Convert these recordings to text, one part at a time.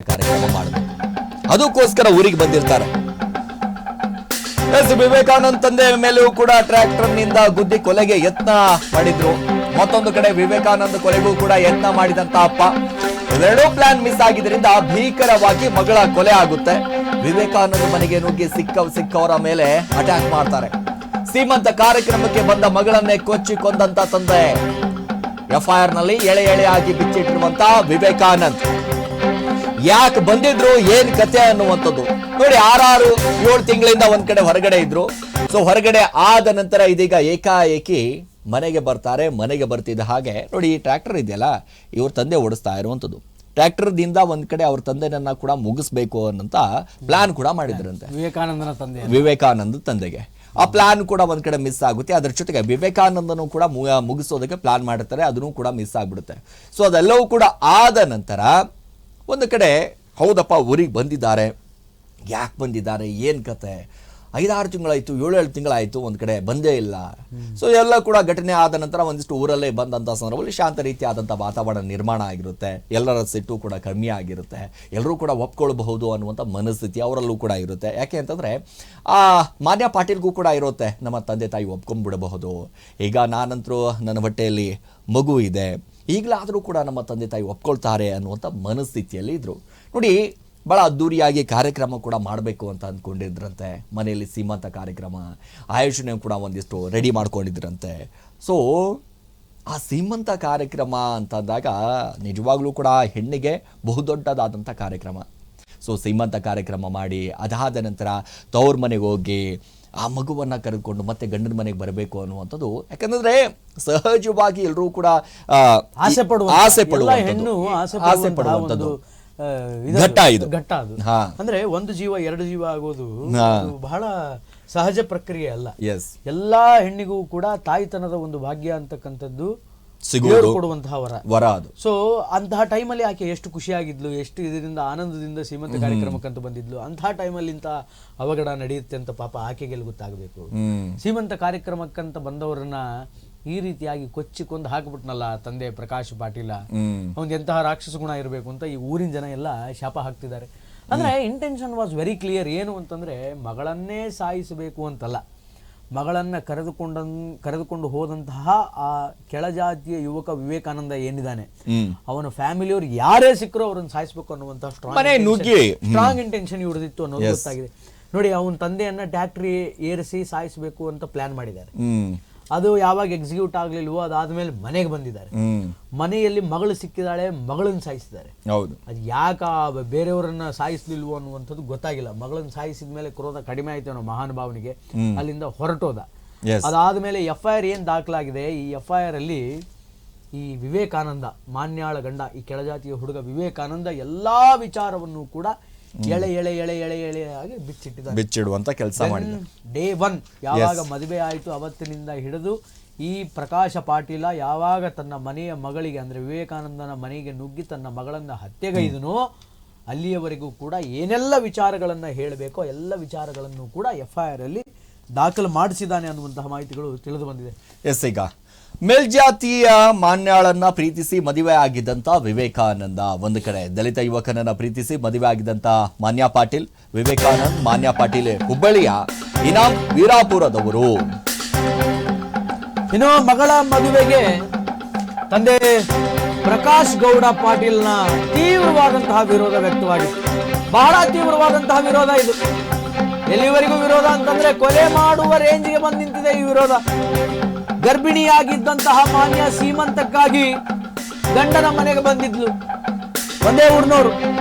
ಕಾರ್ಯಕ್ರಮ ಮಾಡಬೇಕು. ಅದಕ್ಕೋಸ್ಕರ ಊರಿಗೆ ಬಂದಿರ್ತಾರೆ. ವಿವೇಕಾನಂದ ತಂದೆ ಮೇಲೂ ಕೂಡ ಟ್ರ್ಯಾಕ್ಟರ್ ನಿಂದ ಗುದ್ದಿ ಕೊಲೆಗೆ ಯತ್ನ ಮಾಡಿದ್ರು. ಮತ್ತೊಂದು ಕಡೆ ವಿವೇಕಾನಂದ ಕೊಲೆಗೂ ಕೂಡ ಯತ್ನ ಮಾಡಿದಂತ ಅಪ್ಪ. ಇವೆರಡೂ ಪ್ಲಾನ್ ಮಿಸ್ ಆಗಿದ್ರಿಂದ ಭೀಕರವಾಗಿ ಮಗಳ ಕೊಲೆ ಆಗುತ್ತೆ. ವಿವೇಕಾನಂದ ಮನೆಗೆ ನುಗ್ಗಿ ಸಿಕ್ಕವರ ಮೇಲೆ ಅಟ್ಯಾಕ್ ಮಾಡ್ತಾರೆ. ಸೀಮಂತ ಕಾರ್ಯಕ್ರಮಕ್ಕೆ ಬಂದ ಮಗಳನ್ನೇ ಕೊಚ್ಚಿ ಕೊಂದಂತ ತಂದೆ. ಎಫ್ಐಆರ್ ನಲ್ಲಿ ಎಳೆಯಾಗಿ ಬಿಚ್ಚಿಟ್ಟಿರುವಂತ ವಿವೇಕಾನಂದ್ ಯಾಕೆ ಬಂದಿದ್ರು, ಏನ್ ಕತೆ ಅನ್ನುವಂಥದ್ದು ನೋಡಿ. 6-7 ತಿಂಗಳಿಂದ ಒಂದ್ ಕಡೆ ಹೊರಗಡೆ ಇದ್ರು. ಸೊ ಹೊರಗಡೆ ಆದ ನಂತರ ಇದೀಗ ಏಕಾಏಕಿ ಮನೆಗೆ ಬರ್ತಾರೆ. ಮನೆಗೆ ಬರ್ತಿದ್ದ ಹಾಗೆ ನೋಡಿ, ಈ ಟ್ರ್ಯಾಕ್ಟರ್ ಇದೆಯಲ್ಲ, ಇವ್ರ ತಂದೆ ಓಡಿಸ್ತಾ ಇರುವಂತದ್ದು. ಟ್ರ್ಯಾಕ್ಟರ್ ದಿಂದ ಒಂದ್ ಕಡೆ ಅವ್ರ ತಂದೆನನ್ನ ಕೂಡ ಮುಗಿಸ್ಬೇಕು ಅನ್ನಂತ ಪ್ಲಾನ್ ಕೂಡ ಮಾಡಿದ್ರಂತೆ ವಿವೇಕಾನಂದ ತಂದೆಗೆ. ಆ ಪ್ಲಾನ್ ಕೂಡ ಒಂದ್ ಕಡೆ ಮಿಸ್ ಆಗುತ್ತೆ. ಅದ್ರ ಜೊತೆಗೆ ವಿವೇಕಾನಂದನು ಕೂಡ ಮುಗಿಸೋದಕ್ಕೆ ಪ್ಲಾನ್ ಮಾಡಿರ್ತಾರೆ, ಅದನ್ನು ಕೂಡ ಮಿಸ್ ಆಗ್ಬಿಡುತ್ತೆ. ಸೊ ಅದೆಲ್ಲವೂ ಕೂಡ ಆದ ನಂತರ ಒಂದು ಕಡೆ ಹೌದಪ್ಪ ಊರಿಗೆ ಬಂದಿದ್ದಾರೆ, ಯಾಕೆ ಬಂದಿದ್ದಾರೆ, ಏನ್ ಕತೆ, 5-6 ತಿಂಗಳಾಯ್ತು, 7-7 ತಿಂಗಳಾಯ್ತು, ಒಂದ್ ಕಡೆ ಬಂದೇ ಇಲ್ಲ. ಸೊ ಎಲ್ಲ ಕೂಡ ಘಟನೆ ಆದ ನಂತರ ಒಂದಿಷ್ಟು ಊರಲ್ಲೇ ಬಂದಂತ ಸಂದರ್ಭದಲ್ಲಿ ಶಾಂತ ರೀತಿಯಾದಂಥ ವಾತಾವರಣ ನಿರ್ಮಾಣ ಆಗಿರುತ್ತೆ. ಎಲ್ಲರ ಸಿಟ್ಟು ಕೂಡ ಕಮ್ಮಿ ಆಗಿರುತ್ತೆ. ಎಲ್ಲರೂ ಕೂಡ ಒಪ್ಕೊಳ್ಬಹುದು ಅನ್ನುವಂಥ ಮನಸ್ಥಿತಿ ಅವರಲ್ಲೂ ಕೂಡ ಇರುತ್ತೆ. ಯಾಕೆ ಅಂತಂದ್ರೆ ಆ ಮಾನ್ಯ ಪಾಟೀಲ್ಗೂ ಕೂಡ ಇರುತ್ತೆ, ನಮ್ಮ ತಂದೆ ತಾಯಿ ಒಪ್ಕೊಂಡ್ಬಿಡಬಹುದು, ಈಗ ನಾನಂತರೂ ನನ್ನ ಹೊಟ್ಟೆಯಲ್ಲಿ ಮಗು ಇದೆ, ಈಗಲಾದರೂ ಕೂಡ ನಮ್ಮ ತಂದೆ ತಾಯಿ ಒಪ್ಕೊಳ್ತಾರೆ ಅನ್ನುವಂಥ ಮನಸ್ಥಿತಿಯಲ್ಲಿ ಇದ್ರು. ನೋಡಿ, ಬಹಳ ಅದ್ದೂರಿಯಾಗಿ ಕಾರ್ಯಕ್ರಮ ಕೂಡ ಮಾಡಬೇಕು ಅಂತ ಅಂದ್ಕೊಂಡಿದ್ರಂತೆ. ಮನೆಯಲ್ಲಿ ಸೀಮಂತ ಕಾರ್ಯಕ್ರಮ, ಆಯೋಜನೆ ಕೂಡ ಒಂದಿಷ್ಟು ರೆಡಿ ಮಾಡ್ಕೊಂಡಿದ್ರಂತೆ. ಸೊ ಆ ಸೀಮಂತ ಕಾರ್ಯಕ್ರಮ ಅಂತಂದಾಗ ನಿಜವಾಗ್ಲೂ ಕೂಡ ಹೆಣ್ಣಿಗೆ ಬಹುದೊಡ್ಡದಾದಂಥ ಕಾರ್ಯಕ್ರಮ. ಸೊ ಸೀಮಂತ ಕಾರ್ಯಕ್ರಮ ಮಾಡಿ ಅದಾದ ನಂತರ ತವ್ರ ಮನೆಗೆ ಹೋಗಿ ಆ ಮಗುವನ್ನ ಕರೆದುಕೊಂಡು ಮತ್ತೆ ಗಂಡನ ಮನೆಗೆ ಬರಬೇಕು ಅನ್ನುವಂಥದ್ದು. ಯಾಕಂದ್ರೆ ಸಹಜವಾಗಿ ಎಲ್ಲರೂ ಕೂಡ ಆಸೆ ಪಡುವಂಥದ್ದು ಘಟ್ಟ ಇದು. ಅಂದ್ರೆ ಒಂದು ಜೀವ 2 ಜೀವ ಆಗೋದು ಬಹಳ ಸಹಜ ಪ್ರಕ್ರಿಯೆ ಅಲ್ಲ. ಎಲ್ಲಾ ಹೆಣ್ಣಿಗೂ ಕೂಡ ತಾಯ್ತನದ ಒಂದು ಭಾಗ್ಯ ಅಂತಕ್ಕಂಥದ್ದು ಕೊಡುವಂತಹ ವರ ಅದು. ಸೊ ಅಂತಹ ಟೈಮಲ್ಲಿ ಆಕೆ ಎಷ್ಟು ಖುಷಿಯಾಗಿದ್ಲು, ಎಷ್ಟು ಇದರಿಂದ ಆನಂದದಿಂದ ಸೀಮಂತ ಕಾರ್ಯಕ್ರಮಕ್ಕಂತ ಬಂದಿದ್ಲು. ಅಂತಹ ಟೈಮಲ್ಲಿ ಇಂತ ಅವಘಡ ನಡೆಯುತ್ತೆ ಅಂತ ಪಾಪ ಆಕೆಗೆ ಗೊತ್ತಾಗಬೇಕು. ಸೀಮಂತ ಕಾರ್ಯಕ್ರಮಕ್ಕಂತ ಬಂದವರನ್ನ ಈ ರೀತಿಯಾಗಿ ಕೊಂದು ಹಾಕ್ಬಿಟ್ನಲ್ಲ ತಂದೆ ಪ್ರಕಾಶ್ ಪಾಟೀಲ, ಅವ್ನ್ ಎಂತಹ ರಾಕ್ಷಸ ಗುಣ ಇರಬೇಕು ಅಂತ ಈ ಊರಿನ ಜನ ಎಲ್ಲ ಶಾಪ ಹಾಕ್ತಿದ್ದಾರೆ. ಅಂದ್ರೆ ಇಂಟೆನ್ಷನ್ ವಾಸ್ ವೆರಿ ಕ್ಲಿಯರ್. ಏನು ಅಂತಂದ್ರೆ ಮಗಳನ್ನೇ ಸಾಯಿಸಬೇಕು ಅಂತಲ್ಲ, ಮಗಳನ್ನ ಕರೆದುಕೊಂಡು ಹೋದಂತಹ ಆ ಕೆಳಜಾತಿಯ ಯುವಕ ವಿವೇಕಾನಂದ ಏನಿದ್ದಾನೆ, ಅವನ ಫ್ಯಾಮಿಲಿಯವ್ರು ಯಾರೇ ಸಿಕ್ಕರು ಅವ್ರನ್ನ ಸಾಯಿಸ್ಬೇಕು ಅನ್ನುವಂತಹ ಸ್ಟ್ರಾಂಗ್ ಇಂಟೆನ್ಷನ್ ಇವ್ರದಿತ್ತು ಅನ್ನೋದು ಗೊತ್ತಾಗಿದೆ. ನೋಡಿ, ಅವನ ತಂದೆಯನ್ನ ಟ್ಯಾಕ್ಟ್ರಿ ಏರಿಸಿ ಸಾಯಿಸಬೇಕು ಅಂತ ಪ್ಲಾನ್ ಮಾಡಿದ್ದಾರೆ. ಅದು ಯಾವಾಗ ಎಕ್ಸಿಕ್ಯೂಟ್ ಆಗ್ಲಿಲ್ವೋ ಅದಾದ್ಮೇಲೆ ಮನೆಗೆ ಬಂದಿದ್ದಾರೆ. ಮನೆಯಲ್ಲಿ ಮಗಳು ಸಿಕ್ಕಿದಾಳೆ, ಮಗಳನ್ನ ಸಾಯಿಸಿದ್ದಾರೆ. ಅದು ಯಾಕ ಬೇರೆಯವರನ್ನ ಸಾಯಿಸ್ಲಿಲ್ವೋ ಅನ್ನುವಂಥದ್ದು ಗೊತ್ತಾಗಿಲ್ಲ. ಮಗಳನ್ನ ಸಾಯಿಸಿದ ಮೇಲೆ ಕ್ರೋಧ ಕಡಿಮೆ ಆಯ್ತು ಅನ್ನೋ ಮಹಾನುಭಾವನಿಗೆ ಅಲ್ಲಿಂದ ಹೊರಟೋದ. ಅದಾದ್ಮೇಲೆ FIR ಏನ್ ದಾಖಲಾಗಿದೆ, ಈ FIR ಅಲ್ಲಿ ಈ ವಿವೇಕಾನಂದ ಮಾನ್ಯಾಳ ಗಂಡ, ಈ ಕೆಳಜಾತಿಯ ಹುಡುಗ ವಿವೇಕಾನಂದ ಎಲ್ಲಾ ವಿಚಾರವನ್ನು ಕೂಡ ಎಳೆಯಾಗಿ ಬಿಚ್ಚಿಡುವಂತ ಕೆಲಸ ಮಾಡಿದ. ಡೇ 1 ಯಾವಾಗ ಮದುವೆ ಆಯಿತು ಅವತ್ತಿನಿಂದ ಹಿಡಿದು ಈ ಪ್ರಕಾಶ ಪಾಟೀಲ ಯಾವಾಗ ತನ್ನ ಮನೆಯ ಮಗಳಿಗೆ ಅಂದ್ರೆ ವಿವೇಕಾನಂದನ ಮನೆಗೆ ನುಗ್ಗಿ ತನ್ನ ಮಗಳನ್ನ ಹತ್ಯೆಗೈದನೋ ಅಲ್ಲಿಯವರೆಗೂ ಕೂಡ ಏನೆಲ್ಲ ವಿಚಾರಗಳನ್ನ ಹೇಳಬೇಕೋ ಎಲ್ಲ ವಿಚಾರಗಳನ್ನು ಕೂಡ FIR ಅಲ್ಲಿ ದಾಖಲು ಮಾಡಿಸಿದ್ದಾನೆ ಅನ್ನುವಂತಹ ಮಾಹಿತಿಗಳು ತಿಳಿದು ಬಂದಿದೆ. ಈಗ ಮೇಲ್ಜಾತಿಯ ಮಾನ್ಯಾಳನ್ನ ಪ್ರೀತಿಸಿ ಮದುವೆ ಆಗಿದ್ದಂತ ವಿವೇಕಾನಂದ, ಒಂದು ಕಡೆ ದಲಿತ ಯುವಕನನ್ನ ಪ್ರೀತಿಸಿ ಮದುವೆ ಆಗಿದ್ದಂತ ಮಾನ್ಯ ಪಾಟೀಲ್, ವಿವೇಕಾನಂದ್ ಮಾನ್ಯ ಪಾಟೀಲ್ ಹುಬ್ಬಳ್ಳಿಯ ಇನಾಮ್ ವೀರಾಪುರದವರು. ಇನ್ನು ಮಗಳ ಮದುವೆಗೆ ತಂದೆ ಪ್ರಕಾಶ್ ಗೌಡ ಪಾಟೀಲ್ನ ತೀವ್ರವಾದಂತಹ ವಿರೋಧ ವ್ಯಕ್ತವಾಗಿತ್ತು. ಬಹಳ ತೀವ್ರವಾದಂತಹ ವಿರೋಧ ಇದು. ಎಲ್ಲಿವರೆಗೂ ವಿರೋಧ ಅಂತಂದ್ರೆ ಕೊಲೆ ಮಾಡುವ ರೇಂಜ್ಗೆ ಬಂದು ನಿಂತಿದೆ ಈ ವಿರೋಧ. ಗರ್ಭಿಣಿಯಾಗಿದ್ದಂತಹ ಮಾನ್ಯ ಸೀಮಂತಕ್ಕಾಗಿ ಗಂಡನ ಮನೆಗೆ ಬಂದಿದ್ಲು, ಒಂದೇ ಊರ್ನೋರು.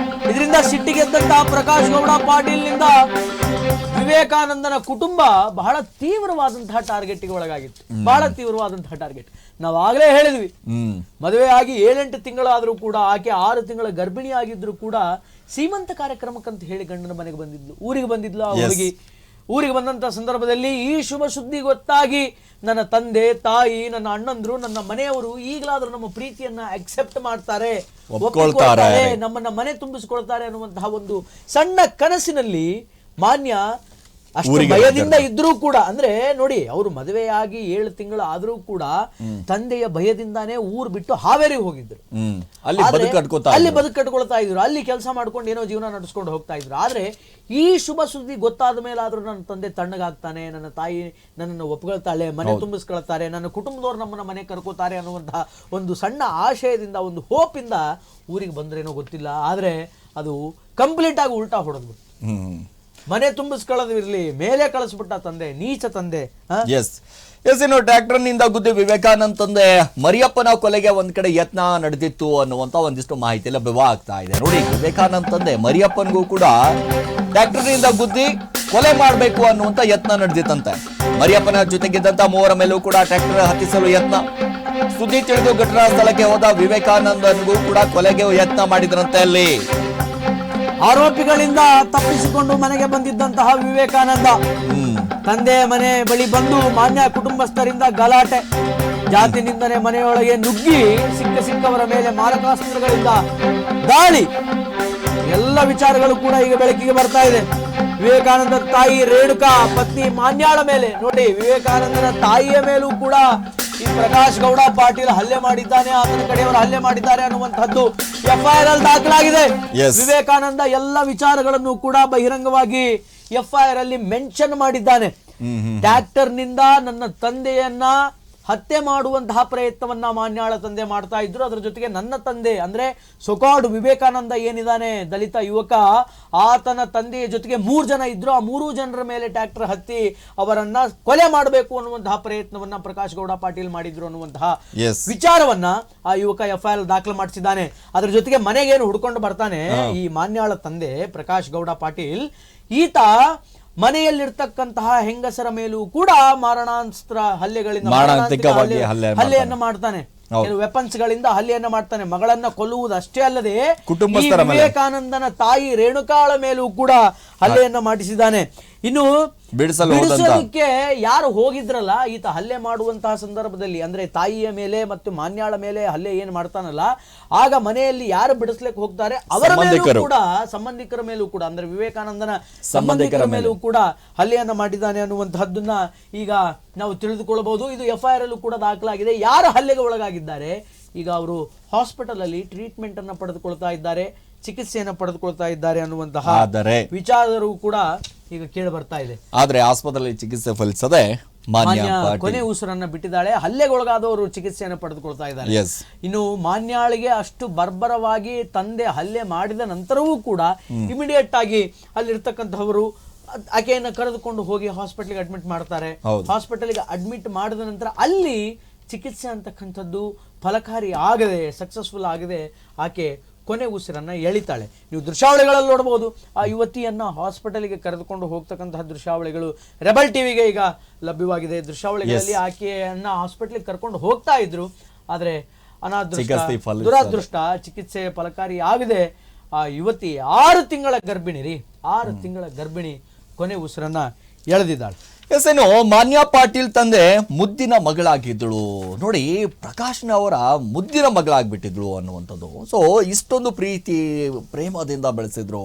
ಇದರಿಂದ ಸಿಟ್ಟಿಗೆದ್ದಂತಹ ಪ್ರಕಾಶ್ ಗೌಡ ಪಾಟೀಲ್ನಿಂದ ವಿವೇಕಾನಂದನ ಕುಟುಂಬ ಬಹಳ ತೀವ್ರವಾದಂತಹ ಟಾರ್ಗೆಟ್ಗೆ ಒಳಗಾಗಿತ್ತು. ಬಹಳ ತೀವ್ರವಾದಂತಹ ಟಾರ್ಗೆಟ್. ನಾವು ಆಗ್ಲೇ ಹೇಳಿದ್ವಿ, ಮದುವೆ ಆಗಿ 7-8 ತಿಂಗಳಾದ್ರೂ ಕೂಡ ಆಕೆ 6 ತಿಂಗಳ ಗರ್ಭಿಣಿ ಆಗಿದ್ರು ಕೂಡ ಸೀಮಂತ ಕಾರ್ಯಕ್ರಮಕ್ಕಂತ ಹೇಳಿ ಗಂಡನ ಮನೆಗೆ ಬಂದಿದ್ಲು, ಊರಿಗೆ ಬಂದಿದ್ಲು. ಆ ಊರಿಗೆ ಬಂದಂತ ಸಂದರ್ಭದಲ್ಲಿ ಈ ಶುಭ ಸುದ್ದಿ ಗೊತ್ತಾಗಿ ನನ್ನ ತಂದೆ ತಾಯಿ, ನನ್ನ ಅಣ್ಣಂದ್ರು, ನನ್ನ ಮನೆಯವರು ಈಗಲಾದ್ರೂ ನಮ್ಮ ಪ್ರೀತಿಯನ್ನ ಅಕ್ಸೆಪ್ಟ್ ಮಾಡ್ತಾರೆ, ನಮ್ಮನ್ನ ಮನೆ ತುಂಬಿಸ್ಕೊಳ್ತಾರೆ ಅನ್ನುವಂತಹ ಒಂದು ಸಣ್ಣ ಕನಸಿನಲ್ಲಿ ಮಾನ್ಯ ಅಷ್ಟು ಭಯದಿಂದ ಇದ್ರೂ ಕೂಡ, ಅಂದ್ರೆ ನೋಡಿ, ಅವರು ಮದುವೆಯಾಗಿ 7 ತಿಂಗಳು ಆದ್ರೂ ಕೂಡ ತಂದೆಯ ಭಯದಿಂದಾನೇ ಊರ್ ಬಿಟ್ಟು ಹಾವೇರಿಗೆ ಹೋಗಿದ್ರು. ಅಲ್ಲಿ ಬದುಕು ಕಟ್ಕೊಳ್ತಾ ಇದ್ರು, ಅಲ್ಲಿ ಕೆಲಸ ಮಾಡ್ಕೊಂಡು ಏನೋ ಜೀವನ ನಡೆಸ್ಕೊಂಡು ಹೋಗ್ತಾ ಇದ್ರು. ಆದ್ರೆ ಈ ಶುಭ ಸುದ್ದಿ ಗೊತ್ತಾದ ಮೇಲಾದ್ರೂ ನನ್ನ ತಂದೆ ತಣ್ಣಗಾಗ್ತಾನೆ, ನನ್ನ ತಾಯಿ ನನ್ನನ್ನು ಒಪ್ಕೊಳ್ತಾಳೆ, ಮನೆ ತುಂಬಿಸ್ಕೊಳ್ತಾರೆ, ನನ್ನ ಕುಟುಂಬದವ್ರು ನಮ್ಮನ್ನ ಮನೆ ಕರ್ಕೋತಾರೆ ಅನ್ನುವಂತಹ ಒಂದು ಸಣ್ಣ ಆಶಯದಿಂದ, ಒಂದು ಹೋಪ್ ಇಂದ ಊರಿಗೆ ಬಂದ್ರೇನೋ ಗೊತ್ತಿಲ್ಲ. ಆದ್ರೆ ಅದು ಕಂಪ್ಲೀಟ್ ಆಗಿ ಉಲ್ಟಾ ಹೊಡೆದ್ಬಿಟ್ಟು ಮನೆ ತುಂಬಿಸ್ಕೊಳ್ಳೋದು ಇರ್ಲಿ, ಮೇಲೆ ಕಳಿಸ್ಬಿಟ್ಟ ತಂದೆ, ನೀಚ ತಂದೆ. ಎಸ್ ಇನ್ನು ಟ್ರ್ಯಾಕ್ಟರ್ ನಿಂದ ಗುದ್ದಿ ವಿವೇಕಾನಂದ್ ತಂದೆ ಮರಿಯಪ್ಪನ ಕೊಲೆಗೆ ಒಂದ್ ಕಡೆ ಯತ್ನ ನಡೆದಿತ್ತು ಅನ್ನುವಂತ ಒಂದಿಷ್ಟು ಮಾಹಿತಿ ಲಭ್ಯವಾಗ್ತಾ ಇದೆ. ನೋಡಿ, ವಿವೇಕಾನಂದ್ ತಂದೆ ಮರಿಯಪ್ಪನ್ಗೂ ಕೂಡ ಟ್ರ್ಯಾಕ್ಟರ್ ನಿಂದ ಗುದ್ದಿ ಕೊಲೆ ಮಾಡಬೇಕು ಅನ್ನುವಂತ ಯತ್ನ ನಡೆದಿತ್ತಂತೆ. ಮರಿಯಪ್ಪನ ಜೊತೆಗಿದ್ದಂತ 3 ಮೇಲೂ ಕೂಡ ಟ್ರ್ಯಾಕ್ಟರ್ ಹತ್ತಿಸಲು ಯತ್ನ. ಸುದ್ದಿ ತಿಳಿದು ಘಟನಾ ಸ್ಥಳಕ್ಕೆ ಹೋದ ವಿವೇಕಾನಂದನ್ಗೂ ಕೂಡ ಕೊಲೆಗೆ ಯತ್ನ ಮಾಡಿದ್ರಂತೆ. ಅಲ್ಲಿ ಆರೋಪಿಗಳಿಂದ ತಪ್ಪಿಸಿಕೊಂಡು ಮನೆಗೆ ಬಂದಿದ್ದಂತಹ ವಿವೇಕಾನಂದ ತಂದೆ ಮನೆ ಬಳಿ ಬಂದು ಮಾನ್ಯ ಕುಟುಂಬಸ್ಥರಿಂದ ಗಲಾಟೆ, ಜಾತಿ ನಿಂದನೆ, ಮನೆಯೊಳಗೆ ನುಗ್ಗಿ ಸಿಕ್ಕವರ ಮೇಲೆ ಮಾರಕಾಸ್ತ್ರಗಳಿಂದ ದಾಳಿ, ಎಲ್ಲ ವಿಚಾರಗಳು ಕೂಡ ಈಗ ಬೆಳಕಿಗೆ ಬರ್ತಾ ಇದೆ. ವಿವೇಕಾನಂದ ತಾಯಿ ರೇಣುಕಾ, ಪತ್ನಿ ಮಾನ್ಯಾಳ ಮೇಲೆ, ನೋಡಿ, ವಿವೇಕಾನಂದನ ತಾಯಿಯ ಮೇಲೂ ಕೂಡ ಈ ಪ್ರಕಾಶ್ ಗೌಡ ಪಾಟೀಲ್ ಹಲ್ಲೆ ಮಾಡಿದ್ದಾನೆ, ಆತನ ಕಡೆಯವರು ಹಲ್ಲೆ ಮಾಡಿದ್ದಾರೆ ಅನ್ನುವಂತಹದ್ದು FIR ಅಲ್ಲಿ ದಾಖಲಾಗಿದೆ. ವಿವೇಕಾನಂದ ಎಲ್ಲ ವಿಚಾರಗಳನ್ನು ಕೂಡ ಬಹಿರಂಗವಾಗಿ FIR ಅಲ್ಲಿ ಮೆನ್ಷನ್ ಮಾಡಿದ್ದಾನೆ. ಟ್ರ್ಯಾಕ್ಟರ್ ನಿಂದ ನನ್ನ ತಂದೆಯನ್ನ ಹತ್ಯೆ ಮಾಡುವಂತಹ ಪ್ರಯತ್ನವನ್ನ ಮಾನ್ಯಾಳ ತಂದೆ ಮಾಡ್ತಾ ಇದ್ರು. ಅದರ ಜೊತೆಗೆ ನನ್ನ ತಂದೆ ಅಂದ್ರೆ ಸೊಕಾಡ್ ವಿವೇಕಾನಂದ ಏನಿದ್ದಾನೆ, ದಲಿತ ಯುವಕ, ಆತನ ತಂದೆಯ ಜೊತೆಗೆ 3 ಜನ ಇದ್ರು. ಆ 3 ಜನರ ಮೇಲೆ ಟ್ರ್ಯಾಕ್ಟರ್ ಹತ್ತಿ ಅವರನ್ನ ಕೊಲೆ ಮಾಡಬೇಕು ಅನ್ನುವಂತಹ ಪ್ರಯತ್ನವನ್ನ ಪ್ರಕಾಶ್ ಗೌಡ ಪಾಟೀಲ್ ಮಾಡಿದ್ರು ಅನ್ನುವಂತಹ ವಿಚಾರವನ್ನ ಆ ಯುವಕ FIR ದಾಖಲು ಮಾಡಿಸಿದ್ದಾನೆ. ಅದರ ಜೊತೆಗೆ ಮನೆಗೇನು ಹುಡ್ಕೊಂಡು ಬರ್ತಾನೆ ಈ ಮಾನ್ಯಾಳ ತಂದೆ ಪ್ರಕಾಶ್ ಗೌಡ ಪಾಟೀಲ್, ಈತ ಮನೆಯಲ್ಲಿರ್ತಕ್ಕಂತಹ ಹೆಂಗಸರ ಮೇಲೂ ಕೂಡ ಮಾರಣಾಸ್ತ್ರ ಹಲ್ಲೆಗಳಿಂದ ಹಲ್ಲೆಯನ್ನ ಮಾಡ್ತಾನೆ, ವೆಪನ್ಸ್ ಗಳಿಂದ ಹಲ್ಲೆಯನ್ನ ಮಾಡ್ತಾನೆ. ಮಗಳನ್ನ ಕೊಲ್ಲುವುದಷ್ಟೇ ಅಲ್ಲದೆ ವಿವೇಕಾನಂದನ ತಾಯಿ ರೇಣುಕಾಳ ಮೇಲೂ ಕೂಡ ಹಲ್ಲೆಯನ್ನ ಮಾಡಿಸಿದ್ದಾನೆ. ಇನ್ನು ಬಿಡಿಸೋದಕ್ಕೆ ಯಾರು ಹೋಗಿದ್ರಲ್ಲ, ಈತ ಹಲ್ಲೆ ಮಾಡುವಂತಹ ಸಂದರ್ಭದಲ್ಲಿ ಅಂದ್ರೆ ತಾಯಿಯ ಮೇಲೆ ಮತ್ತು ಮಾನ್ಯಾಳ ಮೇಲೆ ಹಲ್ಲೆ ಏನ್ ಮಾಡ್ತಾನಲ್ಲ, ಆಗ ಮನೆಯಲ್ಲಿ ಯಾರು ಬಿಡಿಸ್ಲಿಕ್ಕೆ ಹೋಗ್ತಾರೆ ಅವರ ಮೇಲೂ ಕೂಡ, ಸಂಬಂಧಿಕರ ಮೇಲೂ ಕೂಡ, ಅಂದ್ರೆ ವಿವೇಕಾನಂದನ ಸಂಬಂಧಿಕರ ಮೇಲೂ ಕೂಡ ಹಲ್ಲೆಯನ್ನ ಮಾಡಿದ್ದಾನೆ ಅನ್ನುವಂತಹದ್ದನ್ನ ಈಗ ನಾವು ತಿಳಿದುಕೊಳ್ಳಬಹುದು. ಇದು FIR ಅಲ್ಲೂ ಕೂಡ ದಾಖಲಾಗಿದೆ. ಯಾರು ಹಲ್ಲೆಗೆ ಒಳಗಾಗಿದ್ದಾರೆ, ಈಗ ಅವರು ಹಾಸ್ಪಿಟಲ್ ಅಲ್ಲಿ ಟ್ರೀಟ್ಮೆಂಟ್ ಅನ್ನ ಪಡೆದುಕೊಳ್ತಾ ಇದ್ದಾರೆ, ಚಿಕಿತ್ಸೆಯನ್ನು ಪಡೆದುಕೊಳ್ತಾ ಇದ್ದಾರೆ ಅನ್ನುವಂತಹ ವಿಚಾರವು ಕೂಡ ಈಗ ಕೇಳಿ ಬರ್ತಾ ಇದೆ. ಆದ್ರೆ ಆಸ್ಪತ್ರೆಯಲ್ಲಿ ಚಿಕಿತ್ಸೆ ಫಲಿಸದೆ ಕೊನೆ ಉಸಿರನ್ನ ಬಿಟ್ಟಿದ್ದಾಳೆ. ಹಲ್ಲೆಗೊಳಗಾದವರು ಚಿಕಿತ್ಸೆಯನ್ನು ಪಡೆದುಕೊಳ್ತಾ ಇದ್ದಾರೆ. ಇನ್ನು ಮಾನ್ಯಾಳಿಗೆ ಅಷ್ಟು ಬರ್ಬರವಾಗಿ ತಂದೆ ಹಲ್ಲೆ ಮಾಡಿದ ನಂತರವೂ ಕೂಡ ಇಮಿಡಿಯೇಟ್ ಆಗಿ ಅಲ್ಲಿರ್ತಕ್ಕಂಥವರು ಆಕೆಯನ್ನು ಕರೆದುಕೊಂಡು ಹೋಗಿ ಹಾಸ್ಪಿಟಲ್ಗೆ ಅಡ್ಮಿಟ್ ಮಾಡ್ತಾರೆ. ಹಾಸ್ಪಿಟಲ್ಗೆ ಅಡ್ಮಿಟ್ ಮಾಡಿದ ನಂತರ ಅಲ್ಲಿ ಚಿಕಿತ್ಸೆ ಅಂತಕ್ಕಂಥದ್ದು ಫಲಕಾರಿ ಆಗದೆ, ಸಕ್ಸಸ್ಫುಲ್ ಆಗದೆ ಆಕೆ ಕೊನೆ ಉಸಿರನ್ನ ಎಳಿತಾಳೆ. ನೀವು ದೃಶ್ಯಾವಳಿಗಳಲ್ಲಿ ನೋಡಬಹುದು, ಆ ಯುವತಿಯನ್ನ ಹಾಸ್ಪಿಟಲ್ಗೆ ಕರೆದುಕೊಂಡು ಹೋಗ್ತಕ್ಕಂತಹ ದೃಶ್ಯಾವಳಿಗಳು ರೆಬಲ್ ಟಿವಿಗೆ ಈಗ ಲಭ್ಯವಾಗಿದೆ. ದೃಶ್ಯಾವಳಿಗಳಲ್ಲಿ ಆಕೆಯನ್ನ ಹಾಸ್ಪಿಟಲ್ಗೆ ಕರ್ಕೊಂಡು ಹೋಗ್ತಾ ಇದ್ರು. ಆದ್ರೆ ದುರಾದೃಷ್ಟ, ಚಿಕಿತ್ಸೆ ಫಲಕಾರಿ ಆಗದೆ ಆ ಯುವತಿ 6 ತಿಂಗಳ ಗರ್ಭಿಣಿ 6 ತಿಂಗಳ ಗರ್ಭಿಣಿ ಕೊನೆ ಉಸಿರನ್ನ ಎಳೆದಿದ್ದಾಳೆ. ಏನು ಮಾನ್ಯ ಪಾಟೀಲ್ ತಂದೆ ಮುದ್ದಿನ ಮಗಳಾಗಿದ್ದಳು ನೋಡಿ, ಪ್ರಕಾಶ್ನ ಅವರ ಮುದ್ದಿನ ಮಗಳಾಗ್ಬಿಟ್ಟಿದ್ಳು ಅನ್ನುವಂಥದ್ದು. ಸೊ ಇಷ್ಟೊಂದು ಪ್ರೀತಿ ಪ್ರೇಮದಿಂದ ಬೆಳೆಸಿದ್ರು.